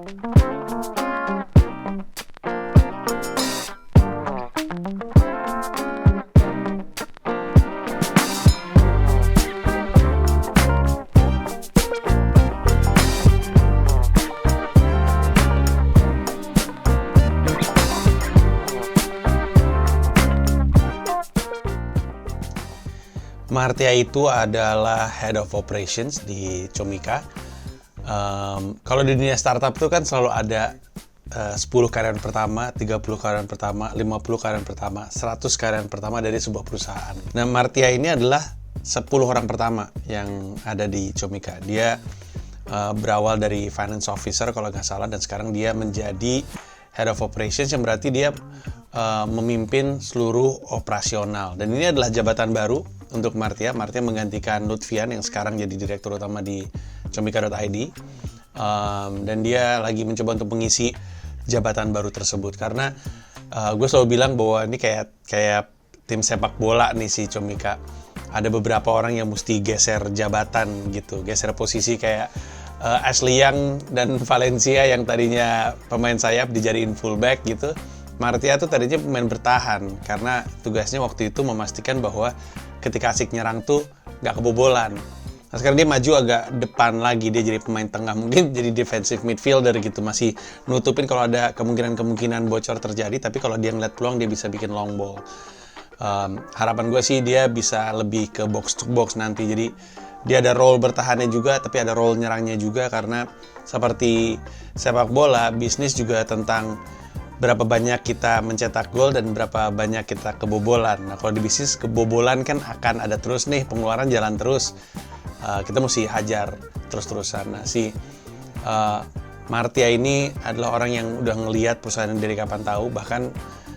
Martia itu adalah Head of Operations di Comika. Kalau di dunia startup itu kan selalu ada 10 karyawan pertama, 30 karyawan pertama, 50 karyawan pertama, 100 karyawan pertama dari sebuah perusahaan. Nah, Martia ini adalah 10 orang pertama yang ada di Comika. Dia berawal dari Finance Officer kalau nggak salah, dan sekarang dia menjadi Head of Operations, yang berarti dia memimpin seluruh operasional. Dan ini adalah jabatan baru untuk Martia. Martia menggantikan Lutfian yang sekarang jadi direktur utama di comika.id, dan dia lagi mencoba untuk mengisi jabatan baru tersebut karena gue selalu bilang bahwa ini kayak tim sepak bola nih si Comika. Ada beberapa orang yang mesti geser jabatan gitu, geser posisi, kayak Ashley Young dan Valencia yang tadinya pemain sayap dijadiin fullback gitu. Martia tuh tadinya pemain bertahan karena tugasnya waktu itu memastikan bahwa ketika asik nyerang tuh nggak kebobolan. Nah, sekarang dia maju agak depan lagi, dia jadi pemain tengah, mungkin jadi defensive midfielder gitu, masih nutupin kalau ada kemungkinan bocor terjadi, tapi kalau dia ngeliat peluang dia bisa bikin long ball. Harapan gue sih dia bisa lebih ke box to box nanti, jadi dia ada role bertahannya juga, tapi ada role nyerangnya juga, karena seperti sepak bola, bisnis juga tentang berapa banyak kita mencetak gol dan berapa banyak kita kebobolan. Nah, kalau di bisnis kebobolan kan akan ada terus nih, pengeluaran jalan terus. Kita mesti hajar terus-terusan. Nah, si Martia ini adalah orang yang udah ngelihat perusahaan dari kapan tahu, bahkan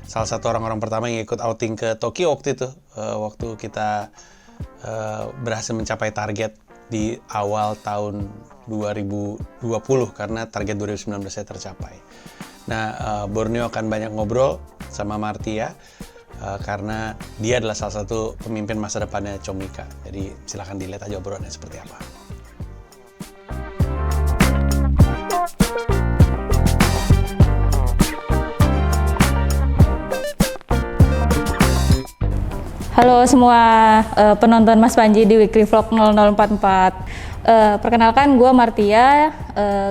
salah satu orang-orang pertama yang ikut outing ke Tokyo waktu itu, waktu kita berhasil mencapai target di awal tahun 2020, karena target 2019 saya tercapai. Nah, Borneo akan banyak ngobrol sama Martia karena dia adalah salah satu pemimpin masa depannya Comika. Jadi silahkan dilihat aja obrolannya seperti apa. Halo semua penonton Mas Panji di Weekly Vlog 0044. Perkenalkan, gue Martia.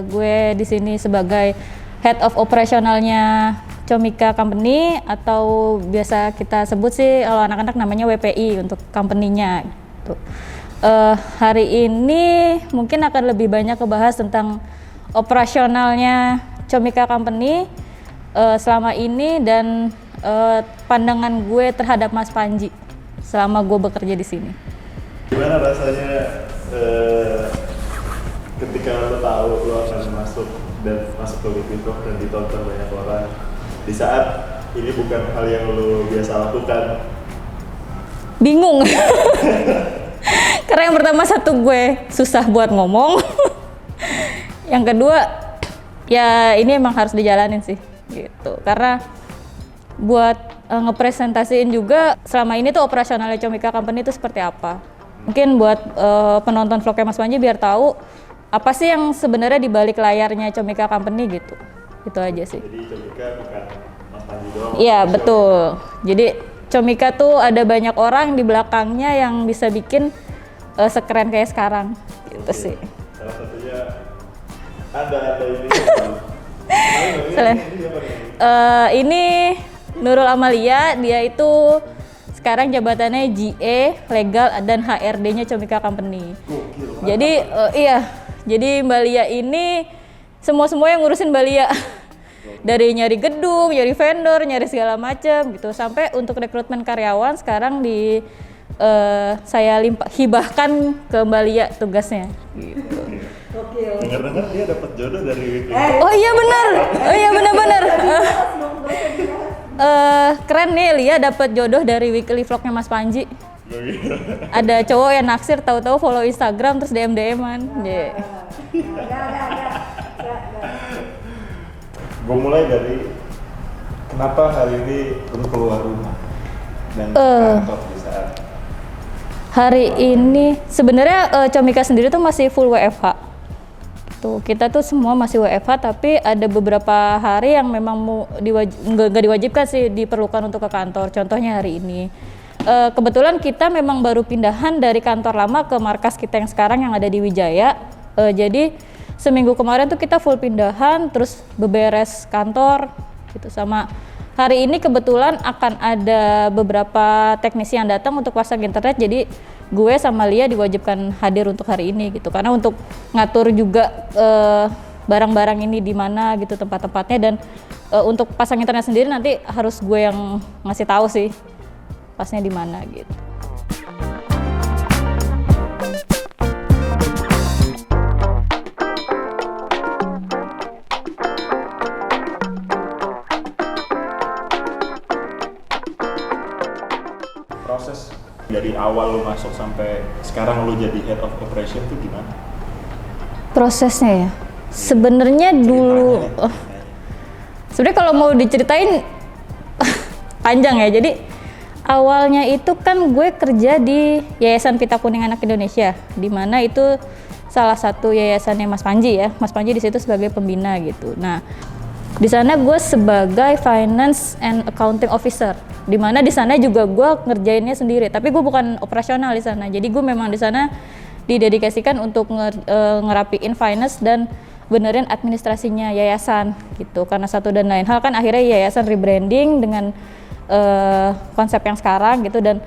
Gue di sini sebagai Head of Operasionalnya Comika Company, atau biasa kita sebut sih kalau anak-anak namanya WPI untuk company-nya gitu. Hari ini mungkin akan lebih banyak kebahas tentang operasionalnya Comika Company selama ini, dan pandangan gue terhadap Mas Panji selama gue bekerja di sini. Gimana rasanya ketika lo tahu lo akan masuk ke Weekly Vlog dan ditonton banyak orang, di saat ini bukan hal yang lo biasa lakukan? Bingung. Karena yang pertama, satu, gue susah buat ngomong. Yang kedua, ya ini emang harus dijalanin sih gitu. Karena buat ngepresentasiin juga selama ini tuh operasionalnya Comika Company itu seperti apa. Mungkin buat penonton vlognya Mas Panji biar tahu apa sih yang sebenarnya di balik layarnya Comika Company gitu. Itu aja sih. Jadi Comika bukan Mas Panji doang? Iya, betul. Jadi Comika tuh ada banyak orang di belakangnya yang bisa bikin sekeren kayak sekarang. Gitu sih. Salah satunya ada ini. Ini Nurul Amalia, dia itu sekarang jabatannya GA Legal dan HRD-nya Comika Company. Jadi jadi Mbak Lia ini semua yang ngurusin Mbak Lia. Dari nyari gedung, nyari vendor, nyari segala macam gitu, sampai untuk rekrutmen karyawan sekarang saya hibahkan ke Mbak Lia tugasnya gitu. Dengar-dengar dia dapat jodoh dari Weekly. Oh iya benar. Keren nih, Lia dapat jodoh dari Weekly Vlognya Mas Panji. Ada cowok yang naksir, tahu-tahu follow Instagram terus DM-an. Gue mulai dari kenapa hari ini perlu keluar rumah dan kantor di saat hari ini sebenarnya Comika sendiri tuh masih full WFH. Tuh, kita tuh semua masih WFH, tapi ada beberapa hari yang memang nggak diwajibkan sih, diperlukan untuk ke kantor. Contohnya hari ini. Kebetulan kita memang baru pindahan dari kantor lama ke markas kita yang sekarang yang ada di Wijaya. Jadi seminggu kemarin tuh kita full pindahan, terus beberes kantor gitu. Sama hari ini kebetulan akan ada beberapa teknisi yang datang untuk pasang internet, jadi gue sama Lia diwajibkan hadir untuk hari ini gitu, karena untuk ngatur juga barang-barang ini di mana gitu tempat-tempatnya, dan untuk pasang internet sendiri nanti harus gue yang ngasih tahu sih pasnya di mana gitu. Proses dari awal lu masuk sampai sekarang lu jadi head of operation tuh gimana? Prosesnya ya, sebenarnya dulu, sebenarnya kalau mau diceritain panjang ya. Jadi awalnya itu kan gue kerja di Yayasan Pita Kuning Anak Indonesia, di mana itu salah satu yayasannya Mas Panji ya. Mas Panji di situ sebagai pembina gitu. Nah, di sana gue sebagai Finance and Accounting Officer, di mana di sana juga gue ngerjainnya sendiri, tapi gue bukan operasional di sana. Jadi gue memang di sana didedikasikan untuk ngerapiin finance dan benerin administrasinya yayasan gitu. Karena satu dan lain hal kan akhirnya yayasan rebranding dengan konsep yang sekarang gitu, dan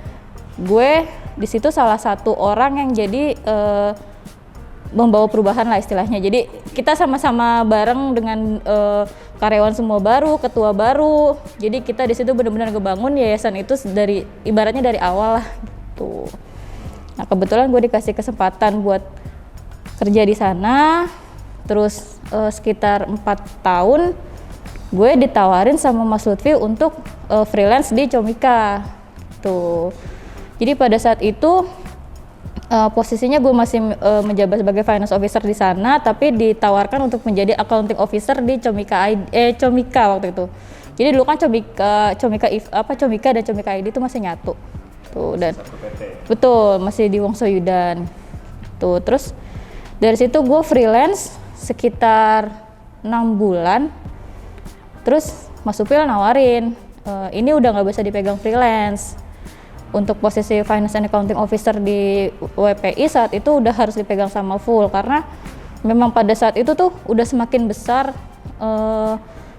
gue di situ salah satu orang yang jadi membawa perubahan lah istilahnya. Jadi kita sama-sama bareng dengan karyawan semua baru, ketua baru. Jadi kita di situ benar-benar ngebangun yayasan itu dari ibaratnya dari awal lah gitu. Nah, kebetulan gue dikasih kesempatan buat kerja di sana. Terus sekitar 4 tahun gue ditawarin sama Mas Lutfi untuk freelance di Comika tuh. Jadi pada saat itu posisinya gue masih menjabat sebagai finance officer di sana, tapi ditawarkan untuk menjadi accounting officer di Comika waktu itu. Jadi dulu kan Comika dan Comika ID itu masih nyatu tuh, dan betul masih di Wongso Yudan tuh. Terus dari situ gue freelance sekitar 6 bulan. Terus Mas Upil nawarin, ini udah nggak bisa dipegang freelance. Untuk posisi Finance and Accounting Officer di WPI saat itu udah harus dipegang sama full, karena memang pada saat itu tuh udah semakin besar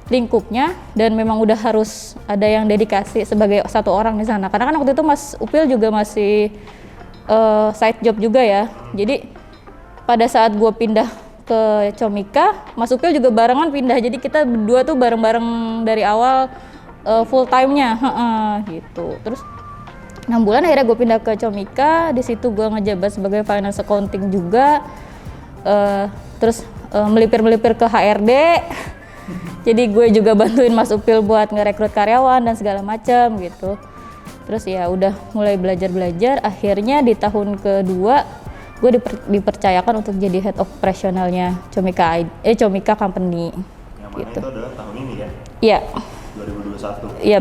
lingkupnya, dan memang udah harus ada yang dedikasi sebagai satu orang di sana. Karena kan waktu itu Mas Upil juga masih side job juga ya. Jadi pada saat gue pindah ke Comika, Mas Upil juga barengan pindah. Jadi kita berdua tuh bareng-bareng dari awal full time-nya gitu. Terus 6 bulan akhirnya gue pindah ke Comika. Di situ gue ngejabat sebagai finance accounting juga. Terus melipir-melipir ke HRD. Jadi gue juga bantuin Mas Upil buat ngerekrut karyawan dan segala macam gitu. Terus ya udah mulai belajar. Akhirnya di tahun kedua gue dipercayakan untuk jadi head operasionalnya Comika Company. Yang mana gitu. itu adalah tahun ini kan? Iya. 2021. Iya.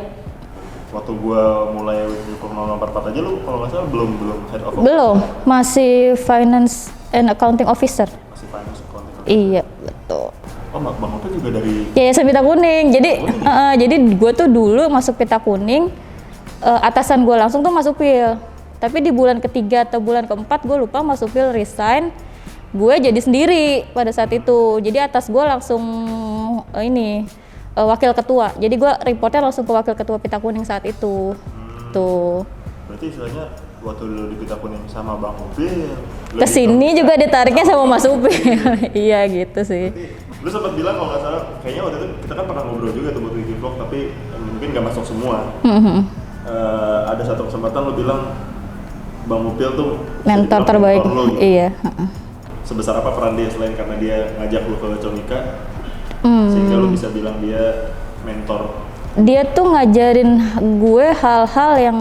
Waktu gua mulai Wikriflok 044 aja lu kalau nggak salah belum head of Belum, masih Finance and Accounting Officer. Masih finance accounting. Iya, betul. Oh, Bang Opel juga dari Yayasan Pita Kuning. Jadi gue tuh dulu masuk Pita Kuning, atasan gue langsung tuh Mas Upil. Tapi di bulan ketiga atau bulan keempat gue lupa, Mas Upil resign. Gue jadi sendiri pada saat itu. Jadi atas gue langsung wakil ketua. Jadi gue reportnya langsung ke wakil ketua Pita Kuning saat itu. Tuh. Berarti istilahnya waktu dulu di Pita Kuning sama Bang Upil. Kesini juga ditariknya sama Mas Upil. Iya gitu sih. Berarti, lu sempat bilang kalau nggak salah, kayaknya waktu itu kita kan pernah ngobrol juga tuh buat Wikriflok, tapi mungkin nggak masuk semua. Ada satu kesempatan lu bilang Bang Upil tuh mentor terbaik. Lu, gitu. Iya. Sebesar apa peran dia selain karena dia ngajak lu ke Comika? Sehingga lu bisa bilang dia mentor. Dia tuh ngajarin gue hal-hal yang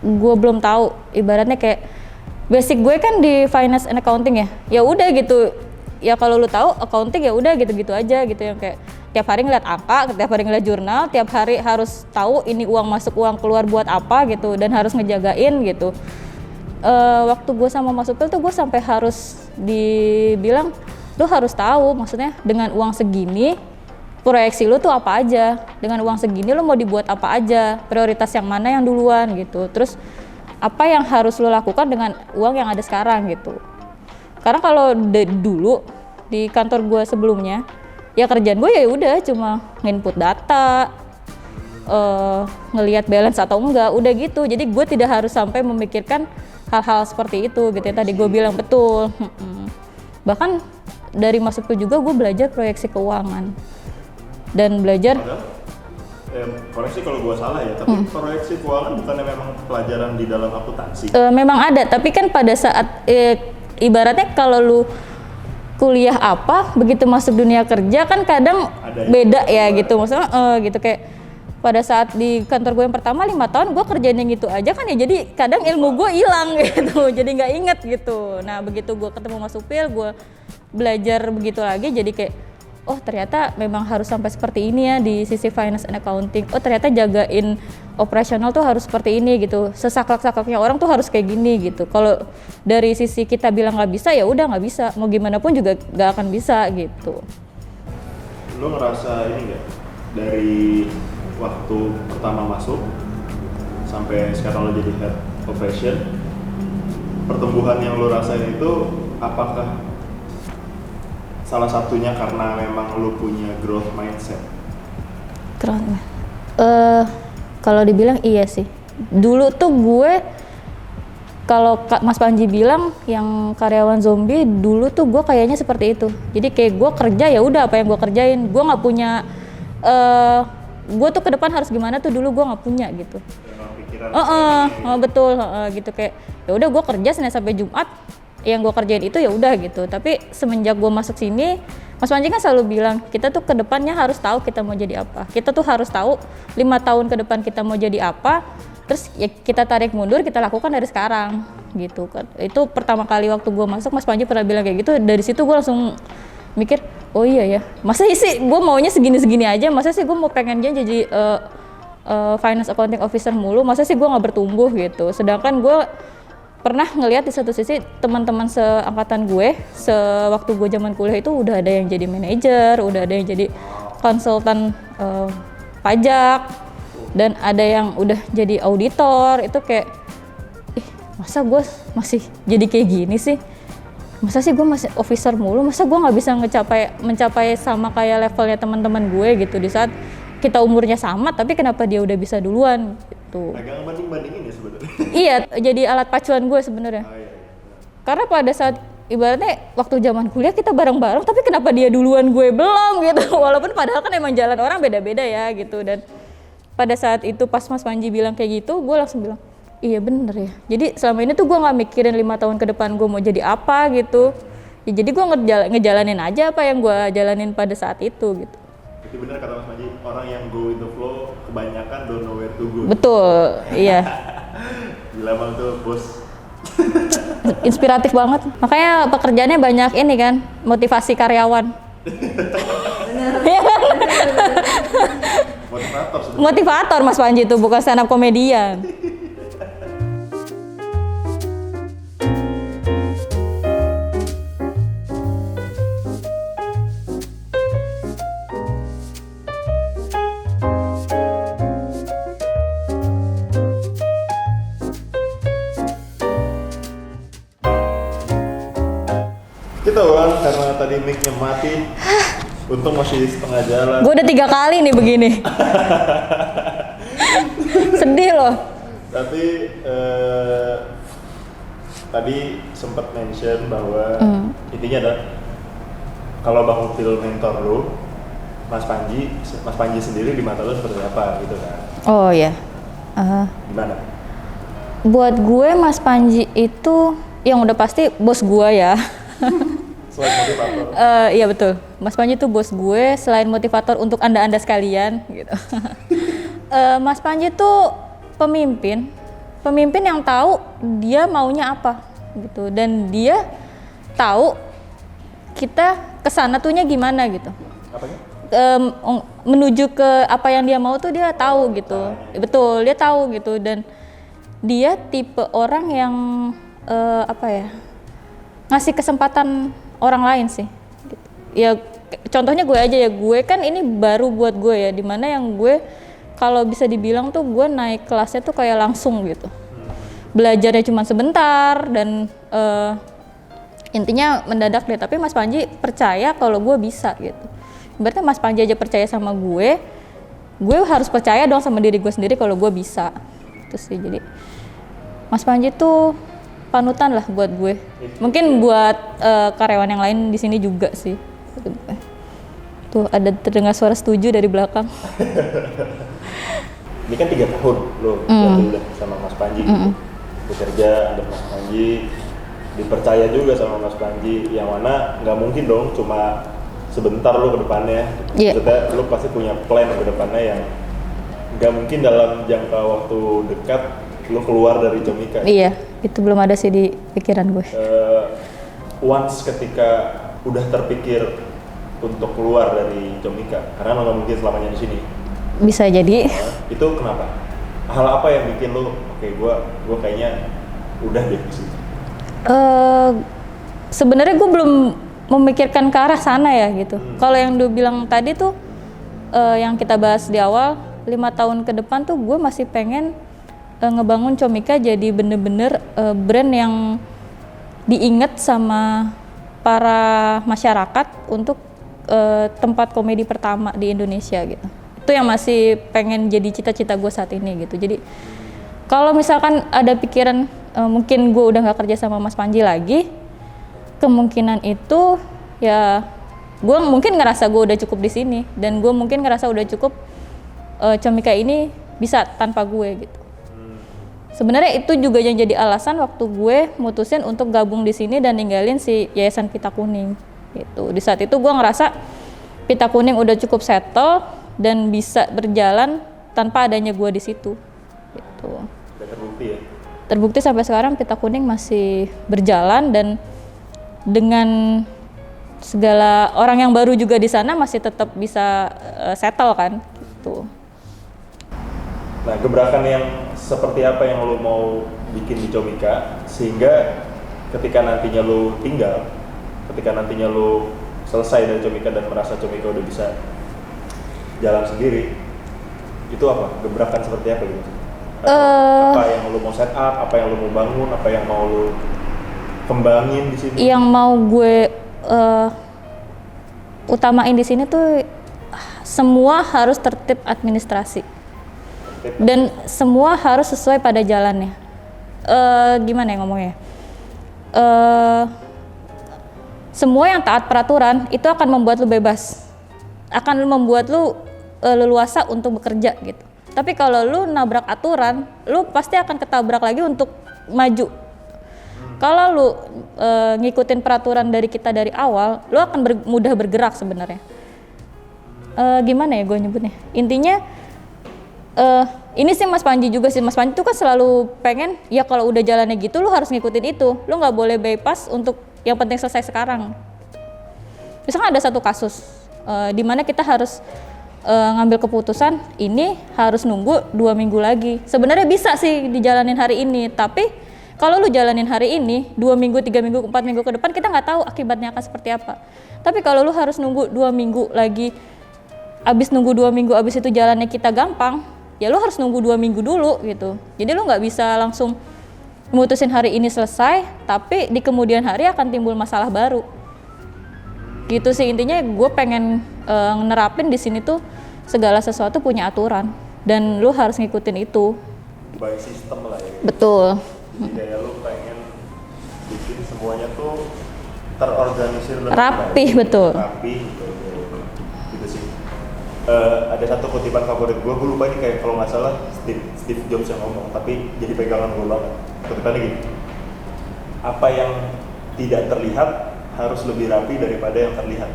gue belum tahu. Ibaratnya kayak basic gue kan di finance and accounting ya. Ya udah gitu. Ya kalau lu tahu accounting ya udah gitu-gitu aja gitu, yang kayak tiap hari ngeliat angka, tiap hari ngeliat jurnal, tiap hari harus tahu ini uang masuk uang keluar buat apa gitu, dan harus ngejagain gitu. Waktu gue sama Mas Upil tuh gue sampai harus dibilang lu harus tahu maksudnya dengan uang segini proyeksi lu tuh apa aja, dengan uang segini lu mau dibuat apa aja, prioritas yang mana yang duluan gitu, terus apa yang harus lu lakukan dengan uang yang ada sekarang gitu. Karena kalau dulu di kantor gue sebelumnya ya kerjaan gue ya udah cuma nginput data, ngelihat balance atau enggak, udah gitu. Jadi gue tidak harus sampai memikirkan hal-hal seperti itu gitu ya, tadi gue bilang betul. Bahkan dari masukku juga gue belajar proyeksi keuangan dan belajar koreksi kalau gue salah ya, tapi proyeksi keuangan bukannya memang pelajaran di dalam akuntansi? Memang ada, tapi kan pada saat ibaratnya kalau lu kuliah apa, begitu masuk dunia kerja kan kadang beda ya gitu, maksudnya gitu kayak pada saat di kantor gue yang pertama 5 tahun gue kerjain yang gitu aja kan ya, jadi kadang ilmu gue hilang gitu, jadi nggak inget gitu. Nah begitu gue ketemu Mas Upil, gue belajar begitu lagi, jadi kayak oh ternyata memang harus sampai seperti ini ya di sisi finance and accounting. Oh ternyata jagain operasional tuh harus seperti ini gitu. Sesaklek-sakleknya orang tuh harus kayak gini gitu. Kalau dari sisi kita bilang nggak bisa ya udah nggak bisa. Mau gimana pun juga nggak akan bisa gitu. Lo ngerasa ini nggak dari waktu pertama masuk sampai sekarang lo jadi head operation, pertumbuhan yang lo rasain itu apakah salah satunya karena memang lu punya growth mindset? Kalau dibilang iya sih. Dulu tuh gue, kalau Mas Panji bilang yang karyawan zombie, dulu tuh gue kayaknya seperti itu. Jadi kayak gue kerja ya udah apa yang gue kerjain. Gue nggak punya, gue tuh ke depan harus gimana tuh dulu gue nggak punya gitu. Betul, gitu kayak ya udah gue kerja Senin sampai Jumat. Yang gue kerjain itu ya udah gitu. Tapi semenjak gue masuk sini, Mas Panji kan selalu bilang kita tuh ke depannya harus tahu kita mau jadi apa. Kita tuh harus tahu 5 tahun ke depan kita mau jadi apa. Terus ya kita tarik mundur, kita lakukan dari sekarang gitu kan. Itu pertama kali waktu gue masuk Mas Panji pernah bilang kayak gitu. Dari situ gue langsung mikir, oh iya ya. Masa sih gue maunya segini-segini aja. Masa sih gue mau pengennya jadi finance accounting officer mulu. Masa sih gue nggak bertumbuh gitu. Sedangkan gue pernah ngelihat di satu sisi teman-teman seangkatan gue, sewaktu gue zaman kuliah itu udah ada yang jadi manajer, udah ada yang jadi konsultan pajak, dan ada yang udah jadi auditor. Itu kayak, masa gue masih jadi kayak gini sih? Masa sih gue masih officer mulu? Masa gue nggak bisa mencapai sama kayak levelnya teman-teman gue gitu di saat kita umurnya sama, tapi kenapa dia udah bisa duluan? Gitu. Agak banding-bandingin ya sebenarnya. Iya, jadi alat pacuan gue sebenarnya. Karena pada saat ibaratnya waktu zaman kuliah kita bareng-bareng, tapi kenapa dia duluan gue belum gitu. Walaupun padahal kan emang jalan orang beda-beda ya gitu. Dan pada saat itu pas Mas Panji bilang kayak gitu, gue langsung bilang, iya bener ya. Jadi selama ini tuh gue nggak mikirin 5 tahun ke depan gue mau jadi apa gitu. Ya, jadi gue ngejalanin aja apa yang gue jalanin pada saat itu gitu. Jadi benar kata Mas Panji, orang yang go with the flow kebanyakan don't know where to go. Betul, iya. Gila bang tuh bos. Inspiratif banget. Makanya pekerjaannya banyak ini kan, motivasi karyawan. Motivator sebenarnya. Motivator Mas Panji itu, bukan stand up komedian. Kita ulang karena tadi mic-nya mati. Untung masih setengah jalan. Gue udah 3 kali nih begini. Sedih loh. Tapi tadi sempat mention bahwa intinya adalah kalau Bang Upil mentor lu, Mas Panji sendiri di mata lu seperti apa gitu kan? Oh ya. Gimana? Buat gue Mas Panji itu yang udah pasti bos gue ya. Selain motivator. Iya betul. Mas Panji tuh bos gue selain motivator untuk anda sekalian gitu. Mas Panji tuh pemimpin yang tahu dia maunya apa gitu, dan dia tahu kita kesana tuhnya gimana gitu. Apanya? Menuju ke apa yang dia mau tuh dia tahu gitu. Betul, dia tahu gitu, dan dia tipe orang yang ngasih kesempatan orang lain sih. Ya contohnya gue aja ya, gue kan ini baru buat gue ya, dimana yang gue kalau bisa dibilang tuh gue naik kelasnya tuh kayak langsung gitu. Belajarnya cuma sebentar dan intinya mendadak deh, tapi Mas Panji percaya kalau gue bisa gitu. Berarti Mas Panji aja percaya sama gue harus percaya dong sama diri gue sendiri kalau gue bisa. Terus sih, jadi Mas Panji tuh panutan lah buat gue. Mungkin buat karyawan yang lain di sini juga sih. Tuh ada terdengar suara setuju dari belakang. Ini kan 3 tahun lo berarti udah sama Mas Panji gitu. Bekerja under Mas Panji, dipercaya juga sama Mas Panji, yang mana nggak mungkin dong cuma sebentar lo ke depannya. Maksudnya lo pasti punya plan ke depannya yang nggak mungkin dalam jangka waktu dekat lo keluar dari Comika. Iya, itu belum ada sih di pikiran gue. Once ketika udah terpikir untuk keluar dari Comika, karena lo nggak mungkin selamanya di sini. Bisa jadi. Itu kenapa? Hal apa yang bikin lo, oke, gue kayaknya udah deh di sini? Sebenarnya gue belum memikirkan ke arah sana ya gitu. Kalau yang lu bilang tadi tuh yang kita bahas di awal, 5 tahun ke depan tuh gue masih pengen ngebangun Comika jadi bener-bener brand yang diinget sama para masyarakat untuk tempat komedi pertama di Indonesia gitu. Itu yang masih pengen jadi cita-cita gue saat ini gitu. Jadi kalau misalkan ada pikiran mungkin gue udah gak kerja sama Mas Panji lagi, kemungkinan itu ya gue mungkin ngerasa gue udah cukup di sini, dan gue mungkin ngerasa udah cukup Comika ini bisa tanpa gue gitu. Sebenarnya itu juga yang jadi alasan waktu gue mutusin untuk gabung di sini dan ninggalin si Yayasan Pita Kuning gitu. Di saat itu gue ngerasa Pita Kuning udah cukup settle dan bisa berjalan tanpa adanya gue di situ gitu. Udah terbukti ya? Terbukti sampai sekarang Pita Kuning masih berjalan, dan dengan segala orang yang baru juga di sana masih tetap bisa settle kan gitu. Nah, gebrakan yang seperti apa yang lo mau bikin di Comika sehingga ketika nantinya lo tinggal, ketika nantinya lo selesai dari Comika dan merasa Comika udah bisa jalan sendiri, itu apa? Gebrakan seperti apa gitu? Apa yang lo mau set up, apa yang lo mau bangun, apa yang mau lo kembangin di sini? Yang mau gue utamain di sini tuh semua harus tertib administrasi. Dan semua harus sesuai pada jalannya. Gimana ya ngomongnya? Semua yang taat peraturan itu akan membuat lu bebas, akan membuat lu leluasa untuk bekerja gitu. Tapi kalau lu nabrak aturan, lu pasti akan ketabrak lagi untuk maju. Kalau lu ngikutin peraturan dari kita dari awal, lu akan mudah bergerak sebenarnya. Gimana ya gue nyebutnya? Intinya ini sih Mas Panji juga sih, Mas Panji tuh kan selalu pengen ya kalau udah jalannya gitu lu harus ngikutin itu, lu nggak boleh bypass untuk yang penting selesai sekarang. Misalnya ada satu kasus di mana kita harus ngambil keputusan ini harus nunggu 2 minggu lagi. Sebenarnya bisa sih dijalanin hari ini, tapi kalau lu jalanin hari ini 2 minggu, 3 minggu, 4 minggu ke depan kita nggak tahu akibatnya akan seperti apa. Tapi kalau lu harus nunggu 2 minggu lagi, abis nunggu 2 minggu abis itu jalannya kita gampang, ya lu harus nunggu 2 minggu dulu gitu. Jadi lu nggak bisa langsung memutusin hari ini selesai, tapi di kemudian hari akan timbul masalah baru. Gitu sih intinya, gue pengen nerapin di sini tuh segala sesuatu punya aturan dan lu harus ngikutin itu. By system lah ya. Betul. Jadi kayak lu pengen bikin semuanya tuh terorganisir dan rapih, betul. Rapi gitu sih. Ada satu kutipan favorit gue lupa ini kayak kalau nggak salah Steve Jobs yang ngomong, tapi jadi pegangan gue banget. Kutipannya gini, apa yang tidak terlihat harus lebih rapi daripada yang terlihat.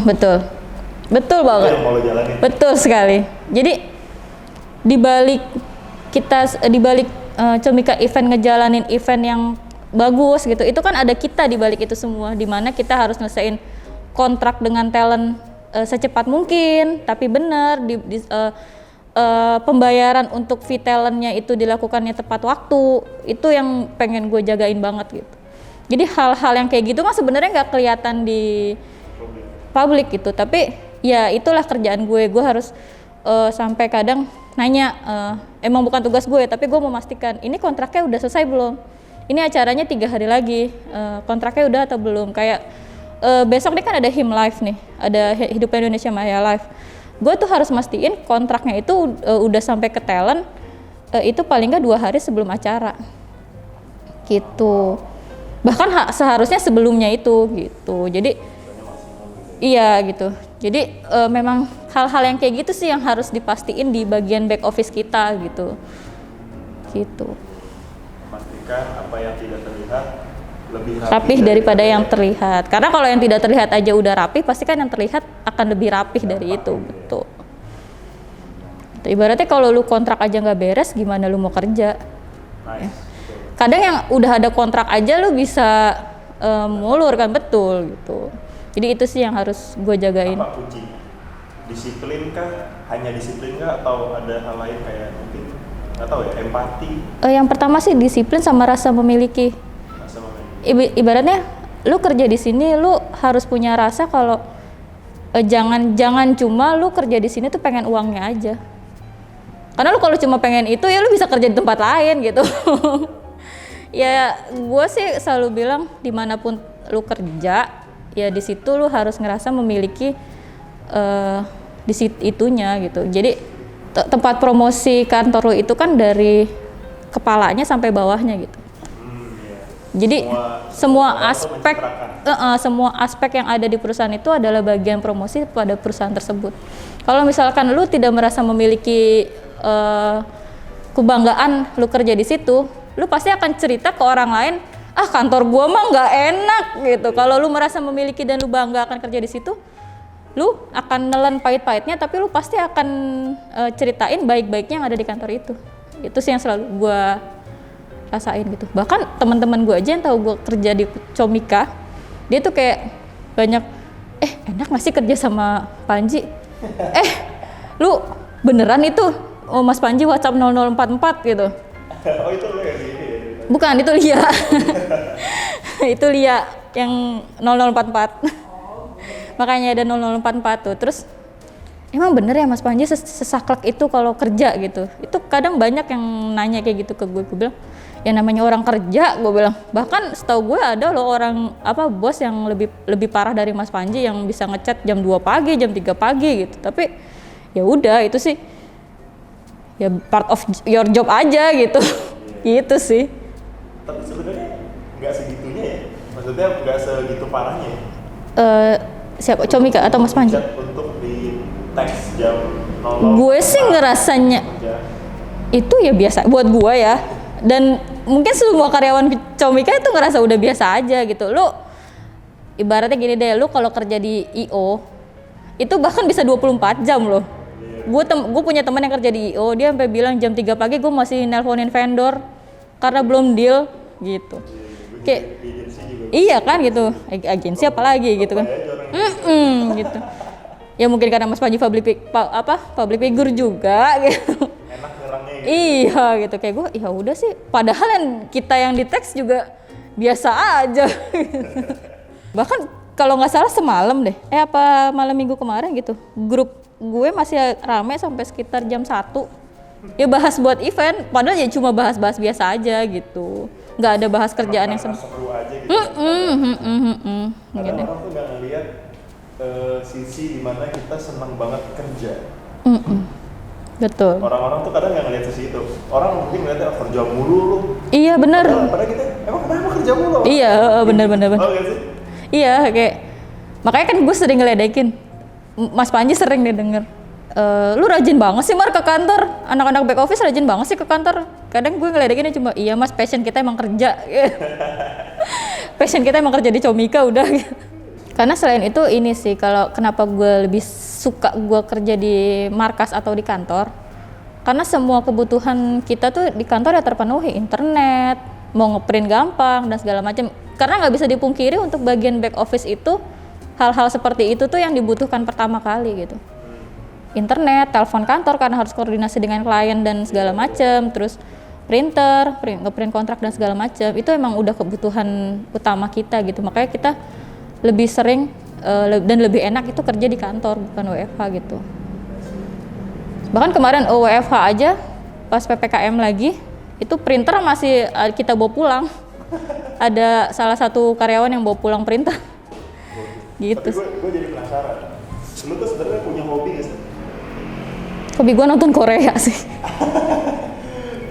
Betul, betul banget. Itu yang mau lo jalanin. Betul sekali. Jadi dibalik Comika event ngejalanin event yang bagus gitu, itu kan ada kita dibalik itu semua, dimana kita harus nyelesain kontrak dengan talent secepat mungkin, tapi benar pembayaran untuk fee talentnya itu dilakukannya tepat waktu. Itu yang pengen gue jagain banget gitu. Jadi hal-hal yang kayak gitu mah sebenarnya nggak kelihatan di publik gitu. Tapi ya itulah kerjaan gue harus sampai kadang nanya, emang bukan tugas gue, tapi gue memastikan ini kontraknya udah selesai belum, ini acaranya 3 hari lagi, kontraknya udah atau belum. Kayak besok nih kan ada HIM Live nih, ada Hidup Indonesia Maya Live. Gue tuh harus mastiin kontraknya itu udah sampai ke talent, itu paling nggak 2 hari sebelum acara gitu, bahkan seharusnya sebelumnya itu gitu. Jadi iya gitu, jadi memang hal-hal yang kayak gitu sih yang harus dipastiin di bagian back office kita gitu. Pastikan apa yang tidak terlihat lebih rapih daripada yang terlihat, karena kalau yang tidak terlihat aja udah rapih, pasti kan yang terlihat akan lebih rapih dari itu. Betul. Ibaratnya kalau lu kontrak aja nggak beres, gimana lu mau kerja? Nice. Kadang yang udah ada kontrak aja lu bisa mulur kan, betul gitu. Jadi itu sih yang harus gue jagain. Apa kunci? Disiplin kah? Hanya disiplin kah? Atau ada hal lain kayak mungkin nggak tahu ya, empati? Yang pertama sih disiplin sama rasa memiliki. Ibaratnya lu kerja di sini, lu harus punya rasa kalau jangan cuma lu kerja di sini tuh pengen uangnya aja. Karena lu kalau cuma pengen itu ya lu bisa kerja di tempat lain gitu. Ya gue sih selalu bilang dimanapun lu kerja, ya di situ lu harus ngerasa memiliki di situ itunya gitu. Jadi tempat promosi kantor lu itu kan dari kepalanya sampai bawahnya gitu. Jadi semua aspek yang ada di perusahaan itu adalah bagian promosi pada perusahaan tersebut. Kalau misalkan lu tidak merasa memiliki kebanggaan lu kerja di situ, lu pasti akan cerita ke orang lain, kantor gua mah nggak enak gitu. Kalau lu merasa memiliki dan lu bangga akan kerja di situ, lu akan nelen pahit-pahitnya, tapi lu pasti akan ceritain baik-baiknya yang ada di kantor itu. Itu sih yang selalu gua rasain gitu. Bahkan teman-teman gue aja yang tahu gue kerja di Comika, dia tuh kayak banyak, enak nggak sih kerja sama Panji? Lu beneran itu Mas Panji WhatsApp 0044 gitu? Oh itu lo ya? Bukan, itu Lia. Itu Lia yang 0044. Makanya ada 0044 tuh. Terus emang bener ya Mas Panji sesaklek itu kalau kerja gitu? Itu kadang banyak yang nanya kayak gitu ke gue. Gue bilang, ya namanya orang kerja, gue bilang. Bahkan setahu gue ada loh orang bos yang lebih parah dari Mas Panji yang bisa ngechat jam 2 pagi, jam 3 pagi gitu. Tapi ya udah, itu sih ya part of your job aja gitu. Gitu sih. Tapi sebenarnya nggak segitunya ya. Maksudnya nggak segitu parahnya ya. Siapa, Comika atau Mas Panji? Untuk di teks jam 00. Gue sih ngerasanya itu ya biasa buat gue ya. Dan mungkin semua karyawan Comika itu ngerasa udah biasa aja gitu. Lu ibaratnya gini deh, lu kalau kerja di IO itu bahkan bisa 24 jam loh. Gue punya teman yang kerja di IO, dia sampai bilang jam 3 pagi gue masih nelponin vendor karena belum deal gitu. Kayak iya kan gitu, agensi apa lagi gitu kan. Gitu. Ya mungkin karena Mas Panji public figure juga gitu. Enak nyerangnya gitu. Iya gitu, kayak gue ya udah sih, padahal yang kita yang di teks juga biasa aja. Bahkan kalau nggak salah semalam deh, malam minggu kemarin gitu, grup gue masih rame sampai sekitar jam 1. Ya bahas buat event, padahal ya cuma bahas-bahas biasa aja gitu, nggak ada bahas kerjaan yang seru aja gitu. Kadang orang tuh nggak ngeliat sisi dimana kita senang banget kerja. Betul. Orang-orang tuh kadang nggak ngeliat sisi itu. Orang mungkin ngeliatnya kerja mulu lu. Iya benar. Padahal kita emang kenapa kerja mulu? Iya benar. Oh gak sih? Iya kayak makanya kan gue sering ngeledekin. Mas Panji sering deh denger, lu rajin banget sih Mar ke kantor, anak-anak back office rajin banget sih ke kantor. Kadang gue ngeledekinnya cuma, iya Mas, passion kita emang kerja. Passion kita emang kerja di Comika udah. Karena selain itu ini sih, kalau kenapa gue lebih suka gue kerja di markas atau di kantor, karena semua kebutuhan kita tuh di kantor ya terpenuhi, internet, mau ngeprint gampang dan segala macam. Karena nggak bisa dipungkiri untuk bagian back office itu, hal-hal seperti itu tuh yang dibutuhkan pertama kali gitu. Internet, telepon kantor karena harus koordinasi dengan klien dan segala macam, terus printer, ngeprint kontrak dan segala macam. Itu emang udah kebutuhan utama kita gitu. Makanya kita lebih sering dan lebih enak itu kerja di kantor bukan WFH gitu. Bahkan kemarin WFH aja pas PPKM lagi itu printer masih kita bawa pulang. Ada salah satu karyawan yang bawa pulang printer. Gitu. Tapi gue jadi penasaran. Lu tuh sebenarnya punya hobi nggak sih? Hobi gue nonton Korea sih.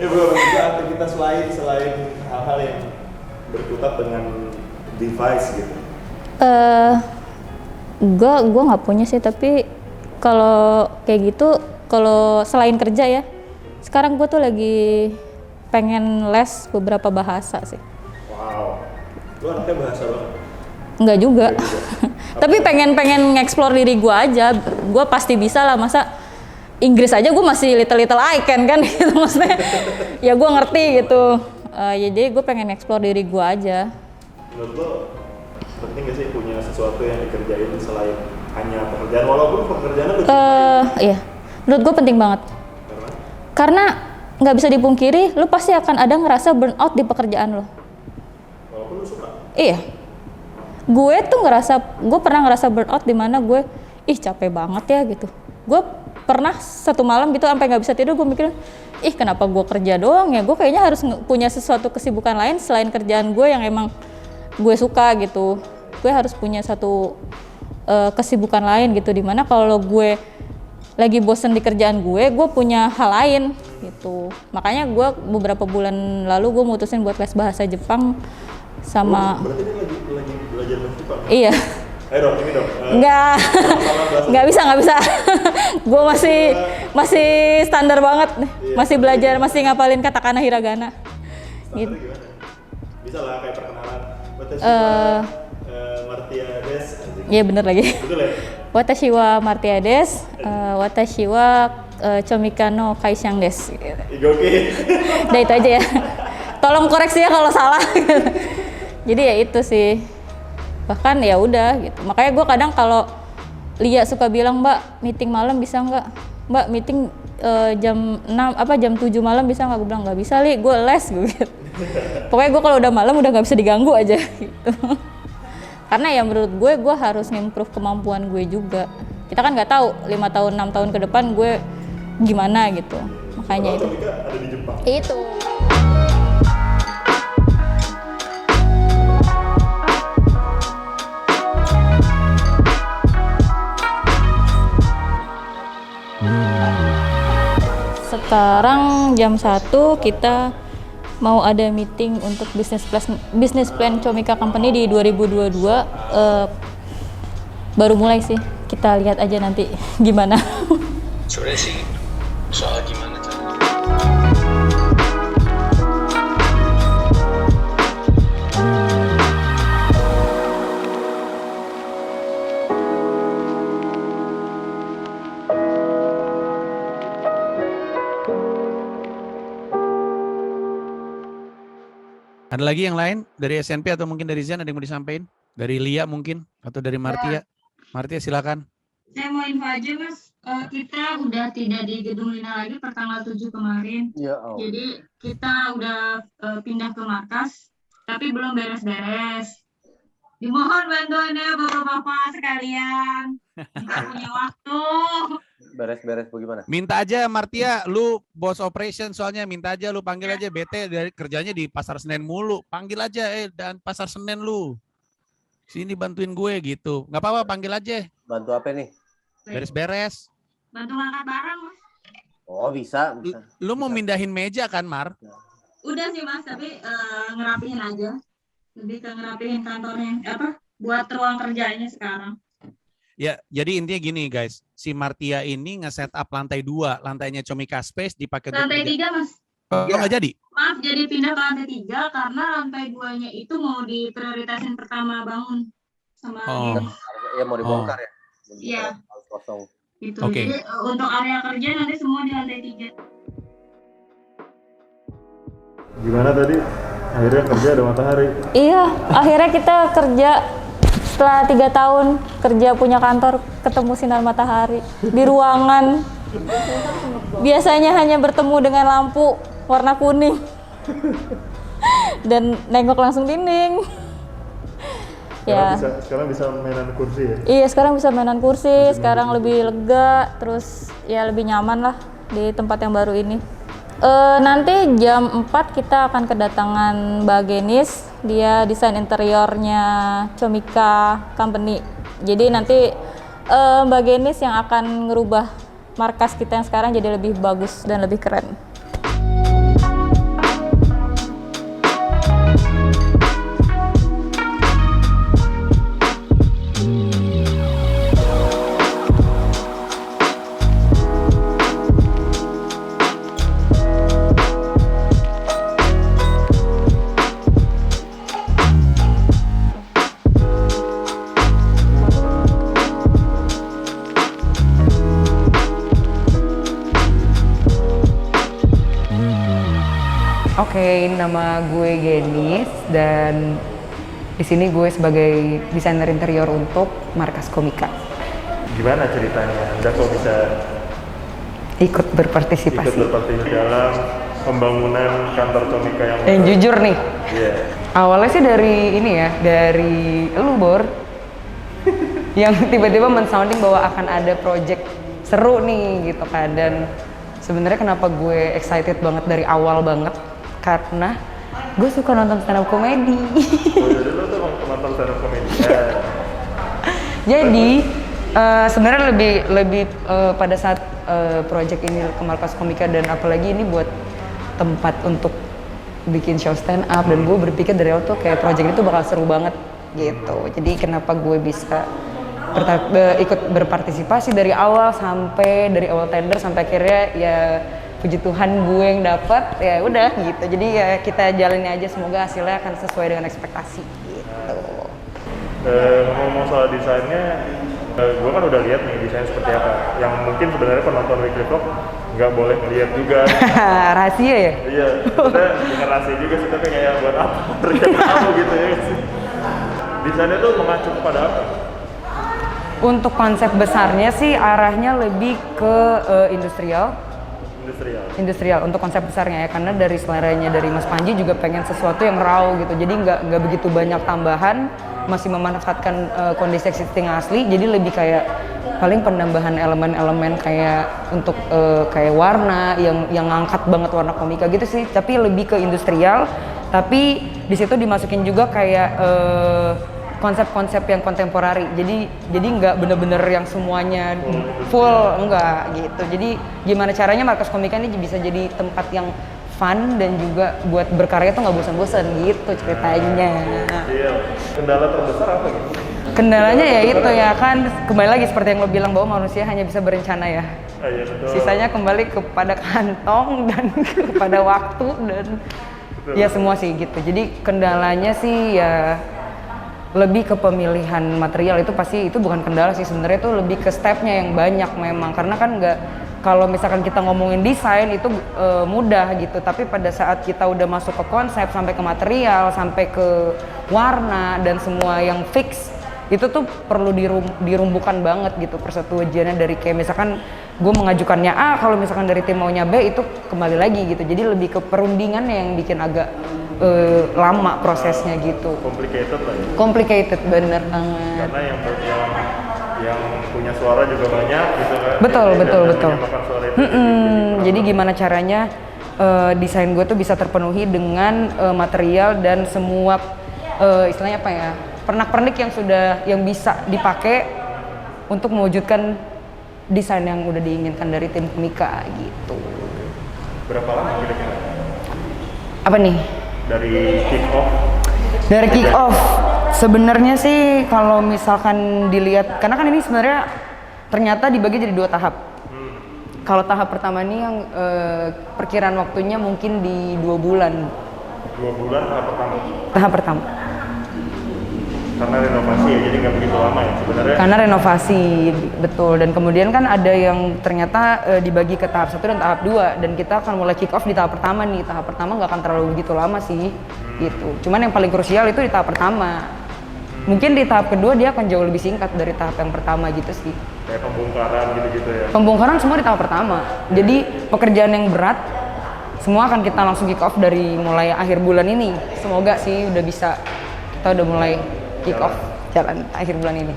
Ya bro, juga aktivitas lain selain hal-hal yang berkutat dengan device gitu. Gue nggak punya sih, tapi kalau kayak gitu, kalau selain kerja ya, sekarang gue tuh lagi pengen les beberapa bahasa sih. Wow, lu anaknya bahasa banget. Enggak juga. Tapi pengen nge-explore diri gue aja. Gue pasti bisa lah, masa Inggris aja gue masih little I can kan gitu maksudnya. Ya gue ngerti gitu. Ya jadi gue pengen explore diri gue aja. Menurut lo penting gak sih punya sesuatu yang dikerjain selain hanya pekerjaan, walaupun pekerjaannya lu Iya, menurut gue penting banget. Karena nggak bisa dipungkiri, lu pasti akan ada ngerasa burnout di pekerjaan lo. walaupun lu suka. Iya. Gue pernah ngerasa burnout di mana gue, capek banget ya gitu. Gue pernah satu malam gitu sampai nggak bisa tidur, gue mikir, kenapa gue kerja doang ya? Gue kayaknya harus punya sesuatu kesibukan lain selain kerjaan gue yang emang gue suka gitu. Gue harus punya satu kesibukan lain gitu, dimana kalau gue lagi bosen di kerjaan gue punya hal lain gitu. Makanya gue beberapa bulan lalu gue mutusin buat les bahasa Jepang sama. Berarti dia lagi belajar bahasa Jepang? Iya. Ayo dong, ini dong. Nggak bisa. Gue masih standar banget, masih belajar, masih ngapalin katakana hiragana. Gitu. Gimana? Bisa lah kayak perkenalan. Martia Des. Iya bener lagi. Betul ya? Watashi wa Martia des, watashi wa Chomika no Kaishyang des. Oke. Udah itu aja ya. Tolong koreksi ya kalau salah. Jadi ya itu sih. Bahkan ya udah gitu. Makanya gue kadang kalau Lia suka bilang, "Mbak, meeting malam bisa nggak? Mbak, meeting jam 7 malam bisa nggak?" Gue bilang nggak bisa, Li, gue les gitu. Pokoknya gue kalau udah malam udah nggak bisa diganggu aja gitu. Karena ya menurut gue harus ngimprove kemampuan gue juga. Kita kan nggak tahu 5 tahun 6 tahun ke depan gue gimana gitu. Makanya itu. Ada di Jepang. Itu. Sekarang jam 1 kita mau ada meeting untuk business plan Chomika Company di 2022. Baru mulai sih, kita lihat aja nanti gimana. Sebenarnya sih soal gimana caranya. Ada lagi yang lain dari SNP atau mungkin dari Zian, ada yang mau disampaikan? Dari Lia mungkin atau dari Martia? Martia silakan. Saya mau info aja Mas, kita udah tidak di Gedung Lina lagi per tanggal 7 kemarin. Ya, oh. Jadi kita udah pindah ke markas, tapi belum beres-beres. Dimohon bantuannya Bapak-bapak sekalian. Nggak punya waktu. Beres-beres bagaimana? Minta aja Martia, lu bos operation soalnya, minta aja lu panggil aja BT dari kerjanya di Pasar Senen mulu. Panggil aja dan Pasar Senen lu. Sini bantuin gue gitu. Nggak apa-apa, panggil aja. Bantu apa nih? Beres-beres. Bantu ngangkat barang Mas. Oh, bisa. Lu mau mindahin meja kan, Mar? Udah sih Mas, tapi ngerapihin aja. Lebih ke ngerapihin kantornya, buat ruang kerjanya sekarang. Ya, jadi intinya gini guys. Si Martia ini nge-set up lantai 2, lantainya Chomika Space dipakai Lantai 3 Mas. Oh, nggak jadi? Maaf, jadi pindah ke lantai 3 karena lantai 2-nya itu mau diprioritasin pertama bangun sama ini. Ya mau dibongkar ya? Iya. Harus kosong. Gitu. Oke. Jadi untuk area kerja nanti semua di lantai 3. Gimana tadi? Akhirnya kerja ada matahari. Iya, akhirnya kita kerja setelah 3 tahun kerja punya kantor, ketemu sinar matahari di ruangan. Biasanya hanya bertemu dengan lampu warna kuning dan nengok langsung dinding. Ya. Sekarang bisa mainan kursi ya? Iya, sekarang bisa mainan kursi, sekarang lebih lega, terus ya lebih nyaman lah di tempat yang baru ini. Nanti jam 4 kita akan kedatangan Mbak Genis, dia desain interiornya Comika Company. Jadi nanti Mbak Genis yang akan ngerubah markas kita yang sekarang jadi lebih bagus dan lebih keren. Oke, nama gue Genis dan di sini gue sebagai desainer interior untuk markas Comika. Gimana ceritanya? Anda kok bisa Ikut berpartisipasi. dalam pembangunan kantor Comika yang Yang jujur nih, Iya. awalnya sih dari ini ya, dari lu Bor, yang tiba-tiba men-sounding bahwa akan ada project seru nih gitu kan. Dan sebenarnya kenapa gue excited banget dari awal banget, karena gue suka nonton stand up comedy. Oh, jadi lu tuh nonton stand up comedy. Ya. Jadi sebenarnya lebih pada saat project ini ke markas Comika, dan apalagi ini buat tempat untuk bikin show stand up, dan gue berpikir dari awal tuh kayak project itu bakal seru banget gitu. Jadi kenapa gue bisa ikut berpartisipasi dari awal tender sampai akhirnya ya puji Tuhan gue yang dapat, ya udah gitu. Jadi ya kita jalani aja, semoga hasilnya akan sesuai dengan ekspektasi gitu. Ngomong soal desainnya, gue kan udah lihat nih desain seperti apa. Yang mungkin sebenarnya penonton Weekly Vlog nggak boleh ngeliat juga. Rahasia ya? Iya, maksudnya bukan rahasia juga sih, tapi kayak buat apa mereka tahu gitu ya sih. Desainnya tuh mengacu kepada apa? Untuk konsep besarnya sih arahnya lebih ke industrial untuk konsep besarnya ya, karena dari seleranya dari Mas Panji juga pengen sesuatu yang raw gitu, jadi nggak begitu banyak tambahan, masih memanfaatkan kondisi existing asli, jadi lebih kayak paling penambahan elemen-elemen kayak untuk kayak warna yang ngangkat banget warna komika gitu sih, tapi lebih ke industrial, tapi di situ dimasukin juga kayak konsep-konsep yang kontemporari, jadi nggak bener-bener yang semuanya full, enggak gitu. Jadi gimana caranya markas Comika ini bisa jadi tempat yang fun dan juga buat berkarya tuh nggak bosan-bosan gitu ceritanya. Iya. Kendala terbesar apa gitu? Kendalanya ya itu ya kan, kembali lagi seperti yang lo bilang bahwa manusia hanya bisa berencana ya. Iya betul. Sisanya kembali kepada kantong dan kepada waktu dan ya semua sih gitu. Jadi kendalanya sih ya lebih ke pemilihan material, itu pasti itu bukan kendala sih sebenarnya, itu lebih ke stepnya yang banyak memang, karena kan nggak, kalau misalkan kita ngomongin desain itu mudah gitu, tapi pada saat kita udah masuk ke konsep sampai ke material sampai ke warna dan semua yang fix itu tuh perlu dirumbukan banget gitu persetujuannya, dari kayak misalkan gue mengajukannya A, kalau misalkan dari tim maunya B, itu kembali lagi gitu, jadi lebih ke perundingannya yang bikin agak lama prosesnya gitu. Complicated lah ya. Complicated, bener banget. Karena yang punya suara juga banyak gitu kan. Betul. Suara itu Jadi gimana caranya desain gue tuh bisa terpenuhi dengan material dan semua istilahnya apa ya, pernak-pernik yang bisa dipakai untuk mewujudkan desain yang udah diinginkan dari tim Comika gitu. Berapa lama kira-kira? Apa nih? Dari kick off sebenarnya sih kalau misalkan dilihat, karena kan ini sebenarnya ternyata dibagi jadi 2 tahap. Kalau tahap pertama ini yang perkiraan waktunya mungkin di 2 bulan. 2 bulan Tahap pertama. Karena renovasi ya, jadi nggak begitu lama ya sebenarnya. Karena renovasi, betul. Dan kemudian kan ada yang ternyata dibagi ke tahap 1 dan tahap 2, dan kita akan mulai kick off di tahap pertama nih. Tahap pertama nggak akan terlalu begitu lama sih, gitu. Cuman yang paling krusial itu di tahap pertama. Mungkin di tahap kedua dia akan jauh lebih singkat dari tahap yang pertama gitu sih. Kayak pembongkaran gitu-gitu ya. Pembongkaran semua di tahap pertama. Jadi pekerjaan yang berat semua akan kita langsung kick off dari mulai akhir bulan ini. Semoga sih udah bisa, kita udah mulai kick off. jalan akhir bulan ini.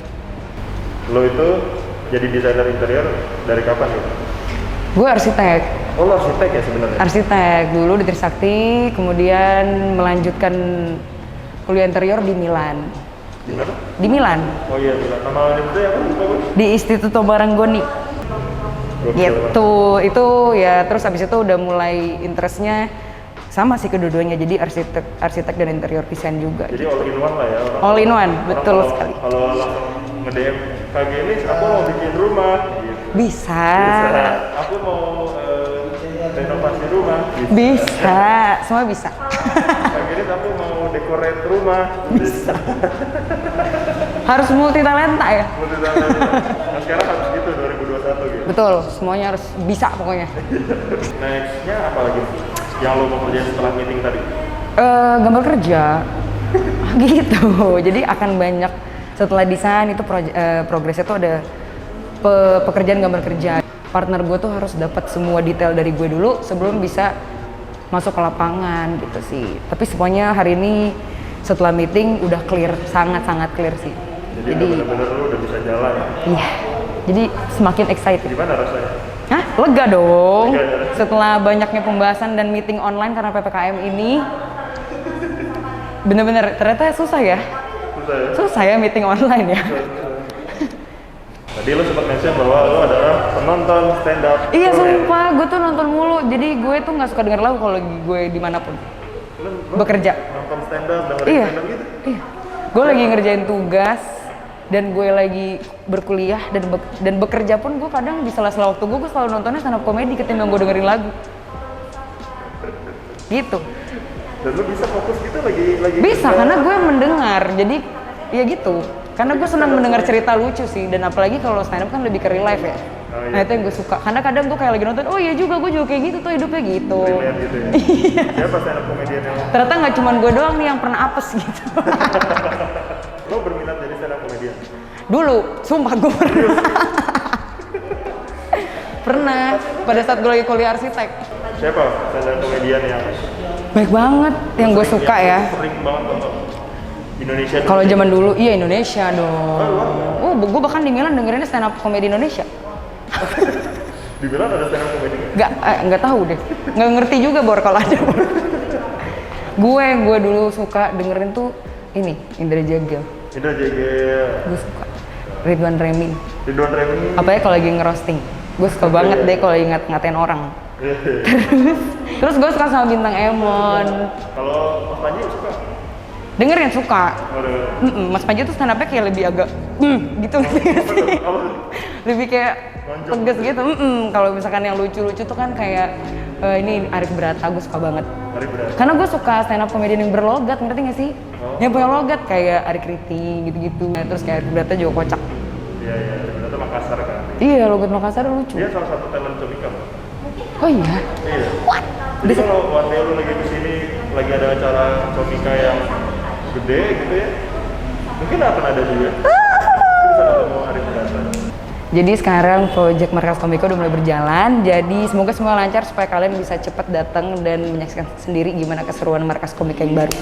Lo itu jadi desainer interior dari kapan gitu? Gue arsitek. Oh, lo arsitek ya sebenarnya? Arsitek dulu di Trisakti, kemudian melanjutkan kuliah interior di Milan. Di mana? Di Milan, Oh iya, Milan. Nama universitasnya apa? Lupa gue. di Istituto Baranggoni. Gokil, Gitu. Itu ya terus habis itu udah mulai interestnya sama sih kedua-duanya. Jadi arsitek dan interior design juga. Jadi all in one lah ya. All in one, orang betul kalau- sekali. Kalau langsung nge-DM Kak Gelis, aku mau bikin rumah. Gitu. Bisa. Aku mau renovasi rumah. Bisa, semua bisa. Kak Gelis, aku mau decorate rumah. Bisa. Harus multi talenta ya. Nah sekarang harus gitu 2021 gitu. Betul, semuanya harus bisa pokoknya. Nextnya apa lagi? Yang lo mau kerjain setelah meeting tadi? Gambar kerja. Gitu. Jadi akan banyak setelah desain itu progresnya tuh ada pekerjaan gambar kerja. Partner gue tuh harus dapat semua detail dari gue dulu sebelum bisa masuk ke lapangan gitu sih. Tapi semuanya hari ini setelah meeting udah clear, sangat-sangat clear sih. Jadi bener-bener lo udah bisa jalan. Iya. Jadi semakin excited. Gimana rasanya? Hah? Lega dong. Lega, ya? Setelah banyaknya pembahasan dan meeting online karena PPKM ini, bener-bener ternyata susah ya. Susah ya? Susah ya meeting online ya. Tadi lo sempat mention bahwa lo adalah penonton stand up. Iya comedy. sumpah, gue tuh nonton mulu. Jadi gue tuh nggak suka denger lagu kalau gue dimanapun Lo bekerja. nonton stand up, dengerin Iya. stand up gitu? Iya. Gue lagi ngerjain tugas dan gue lagi berkuliah dan bekerja pun gue kadang di sela-sela waktu gue selalu nontonnya stand up comedy ketimbang gue dengerin lagu. Gitu. Dan lo bisa fokus gitu lagi Bisa kerja. karena gue mendengar. Jadi ya gitu. Karena gue senang mendengar cerita lucu sih dan apalagi kalau stand up kan lebih ke real life ya. Oh, iya. Nah itu yang gue suka. Karena kadang gue kayak lagi nonton, oh iya juga gue juga kayak gitu tuh hidupnya gitu. Relate gitu ya? Siapa stand up comedian yang Ternyata nggak cuma gue doang nih yang pernah apes gitu. lo berminat jadi stand up comedian? Dulu, sumpah gue pernah. Pernah, pada saat gue lagi kuliah arsitek. Siapa stand up comedian yang Baik banget, yang gue suka ya. sering banget nonton? Indonesia dulu. Kalau zaman dulu, iya Indonesia dong. Oh, gue bahkan di Milan dengerinnya stand up komedi Indonesia. Di Milan ada stand up comedy Nggak tahu deh, nggak ngerti juga Bor kalau ada. gue dulu suka dengerin tuh ini Indra Jagel. Indra Jagel, Gue suka. Ridwan Remin. Ridwan Remin. Apalagi kalau lagi ngerosting. Gue suka banget deh kalau lagi ngatain orang. Terus gue suka sama Bintang Emon. Kalau Mas Panji suka? Dengerin suka. Ada. Mas Panji tuh stand up-nya kayak lebih agak gitu sih. Lebih kayak tegas gitu. Kalau misalkan yang lucu-lucu tuh kan kayak ini Arif Brata, gue suka banget. Arif Brata. Karena gue suka stand up comedian yang berlogat, ngerti gak sih? Yang punya logat kayak Ari Kriti gitu-gitu. Terus kayak Arif Brata juga kocak. Iya, Arif Brata Makassar kan. Iya, logat Makassar lucu. Dia salah satu talent Comika. Oh iya? Iya. Jadi kalau one day lu lagi kesini, lagi ada acara Comika yang gede gitu ya, mungkin akan ada juga. Mungkin bisa ketemu Arif Brata. Jadi sekarang proyek Markas Komika udah mulai berjalan. Jadi semoga semua lancar supaya kalian bisa cepat datang dan menyaksikan sendiri gimana keseruan Markas Komika yang baru.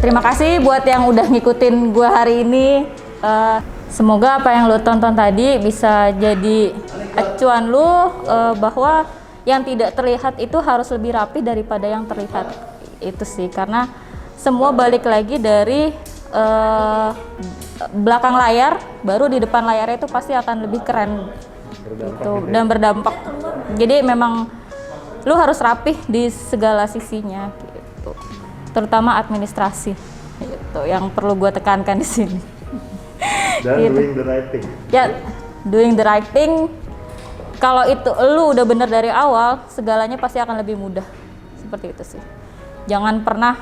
Terima kasih buat yang udah ngikutin gua hari ini. Semoga apa yang lo tonton tadi bisa jadi acuan lo bahwa yang tidak terlihat itu harus lebih rapi daripada yang terlihat. Itu sih, karena semua balik lagi dari belakang layar, baru di depan layarnya itu pasti akan lebih keren gitu, dan berdampak. Jadi memang lo harus rapih di segala sisinya gitu. Terutama administrasi itu yang perlu gue tekankan di sini. Dan Gitu. doing the right thing. Ya, doing the right thing. Kalau itu lu udah bener dari awal, segalanya pasti akan lebih mudah. Seperti itu sih. Jangan pernah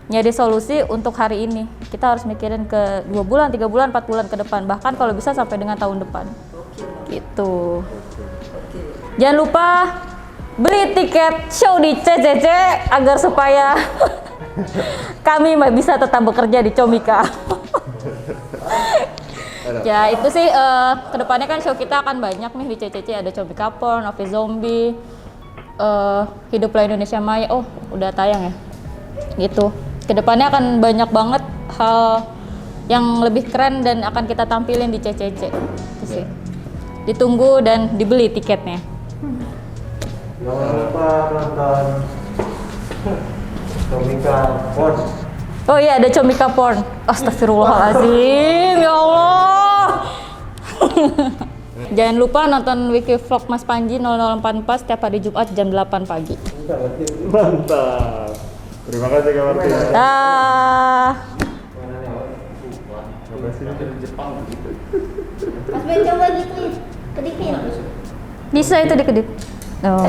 nyari solusi untuk hari ini. Kita harus mikirin ke 2 bulan, 3 bulan, 4 bulan ke depan. Bahkan kalau bisa sampai dengan tahun depan. Gitu. Jangan lupa beli tiket show di CCC agar supaya kami bisa tetap bekerja di Comika. Ya itu sih kedepannya kan show kita akan banyak nih di CCC, ada Comika Porn, Office Zombie, Hiduplah Indonesia Maya. Oh udah tayang ya. Gitu. Kedepannya akan banyak banget hal yang lebih keren dan akan kita tampilin di CCC. Itu sih. Ditunggu dan dibeli tiketnya. Jangan lupa nonton Comika Porn. Oh iya ada Comika Porn. Astagfirullahaladzim, ya Allah. Jangan lupa nonton Weekly Vlog Mas Panji 0044 setiap hari Jumat jam 8 pagi. Mantap. Terima kasih Kak Martin. Mas Ben coba gitu, kedipin. Bisa itu dikedip. Oh.